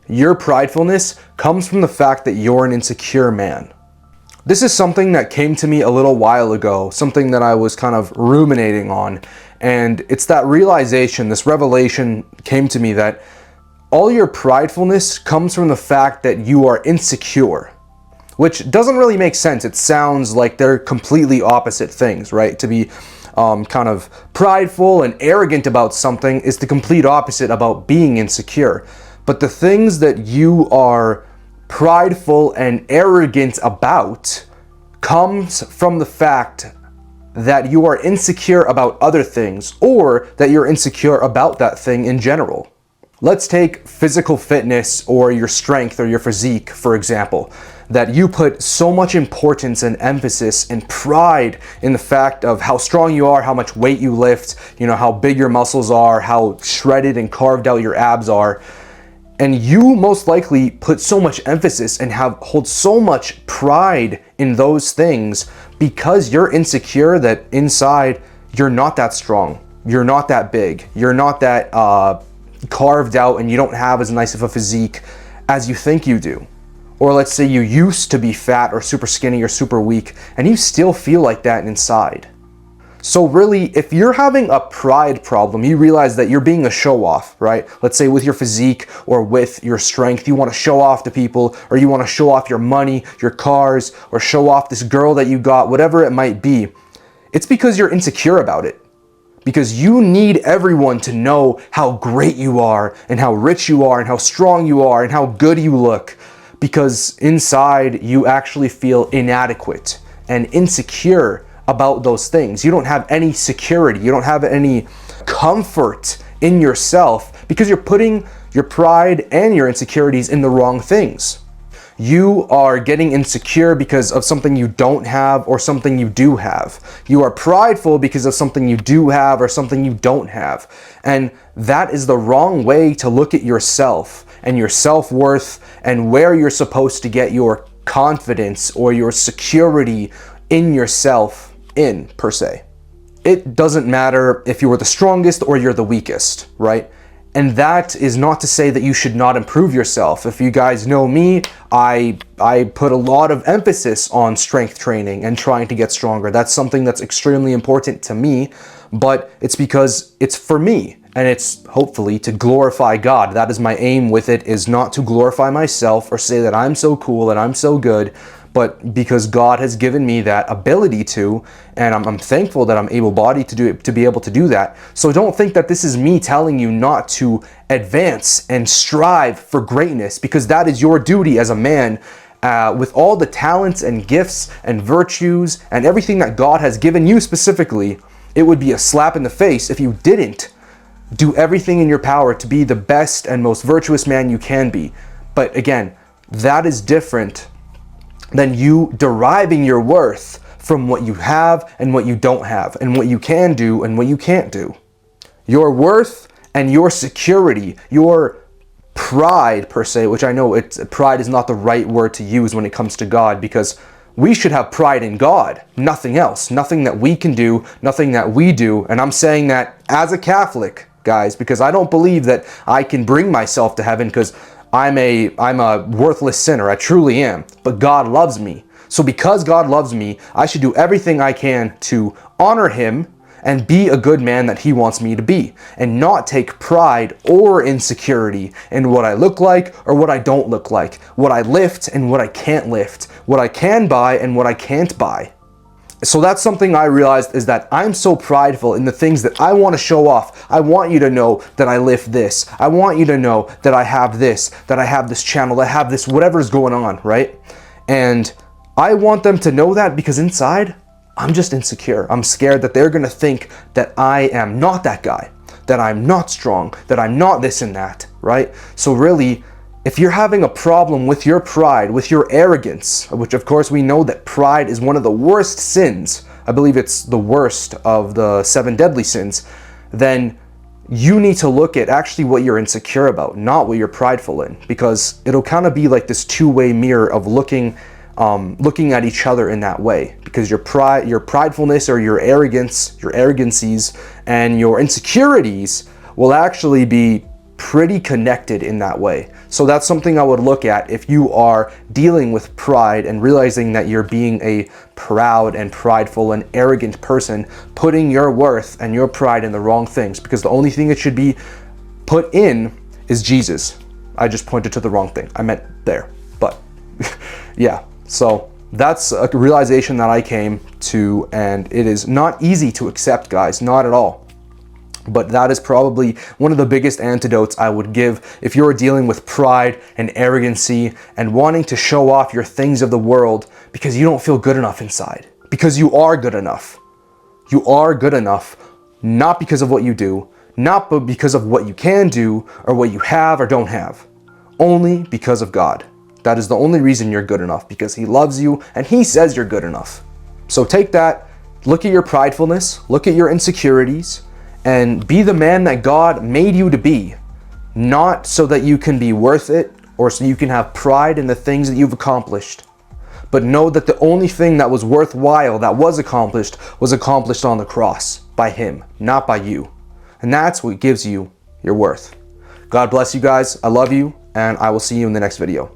Your pridefulness comes from the fact that you're an insecure man. This is something that came to me a little while ago, something that I was kind of ruminating on, and it's that realization, this revelation came to me that all your pridefulness comes from the fact that you are insecure, which doesn't really make sense. It sounds like they're completely opposite things, right? To be kind of prideful and arrogant about something is the complete opposite about being insecure. But the things that you are prideful and arrogant about comes from the fact that you are insecure about other things, or that you're insecure about that thing in general. Let's take physical fitness or your strength or your physique, for example, that you put so much importance and emphasis and pride in the fact of how strong you are, how much weight you lift, how big your muscles are, how shredded and carved out your abs are. And you most likely put so much emphasis and hold so much pride in those things because you're insecure that inside you're not that strong, you're not that big, you're not that carved out, and you don't have as nice of a physique as you think you do. Or let's say you used to be fat or super skinny or super weak and you still feel like that inside. So really, if you're having a pride problem, you realize that you're being a show-off, right? Let's say with your physique or with your strength, you want to show off to people, or you want to show off your money, your cars, or show off this girl that you got, whatever it might be. It's because you're insecure about it. Because you need everyone to know how great you are, and how rich you are, and how strong you are, and how good you look. Because inside, you actually feel inadequate and insecure about those things. You don't have any security. You don't have any comfort in yourself because you're putting your pride and your insecurities in the wrong things. You are getting insecure because of something you don't have or something you do have. You are prideful because of something you do have or something you don't have. And that is the wrong way to look at yourself and your self-worth and where you're supposed to get your confidence or your security in yourself per se. It doesn't matter if you're the strongest or you're the weakest, right? And that is not to say that you should not improve yourself. If you guys know me, I put a lot of emphasis on strength training and trying to get stronger. That's something that's extremely important to me, but it's because it's for me, and it's hopefully to glorify God. That is my aim with it, is not to glorify myself or say that I'm so cool and I'm so good, but because God has given me that ability to, and I'm thankful that I'm able-bodied to be able to do that. So don't think that this is me telling you not to advance and strive for greatness, because that is your duty as a man, with all the talents and gifts and virtues and everything that God has given you specifically. It would be a slap in the face if you didn't do everything in your power to be the best and most virtuous man you can be. But again, that is different than you deriving your worth from what you have and what you don't have, and what you can do and what you can't do. Your worth and your security, your pride per se, which I know pride is not the right word to use when it comes to God, because we should have pride in God, nothing else, nothing that we can do, nothing that we do. And I'm saying that as a Catholic, guys, because I don't believe that I can bring myself to heaven, because I'm a worthless sinner. I truly am. But God loves me. So because God loves me, I should do everything I can to honor him and be a good man that he wants me to be, and not take pride or insecurity in what I look like or what I don't look like, what I lift and what I can't lift, what I can buy and what I can't buy. So that's something I realized, is that I'm so prideful in the things that I want to show off. I want you to know that I lift this. I want you to know that I have this channel, that I have this, whatever's going on, right? And I want them to know that because inside, I'm just insecure. I'm scared that they're going to think that I am not that guy, that I'm not strong, that I'm not this and that, right? So really, if you're having a problem with your pride, with your arrogance, which of course we know that pride is one of the worst sins, I believe it's the worst of the 7 deadly sins, then you need to look at actually what you're insecure about, not what you're prideful in, because it'll kind of be like this two-way mirror of looking at each other in that way, because your pridefulness or your arrogance, your arrogancies and your insecurities will actually be pretty connected in that way. So that's something I would look at if you are dealing with pride and realizing that you're being a proud and prideful and arrogant person, putting your worth and your pride in the wrong things, because the only thing it should be put in is Jesus. I just pointed to the wrong thing. I meant there, but yeah. So that's a realization that I came to, and it is not easy to accept, guys, not at all. But that is probably one of the biggest antidotes I would give if you're dealing with pride and arrogancy and wanting to show off your things of the world because you don't feel good enough inside. Because you are good enough. You are good enough, not because of what you do, not because of what you can do or what you have or don't have. Only because of God. That is the only reason you're good enough, because He loves you and He says you're good enough. So take that, look at your pridefulness, look at your insecurities, and be the man that God made you to be. Not so that you can be worth it or so you can have pride in the things that you've accomplished. But know that the only thing that was worthwhile, that was accomplished on the cross by Him, not by you. And that's what gives you your worth. God bless you guys. I love you, and I will see you in the next video.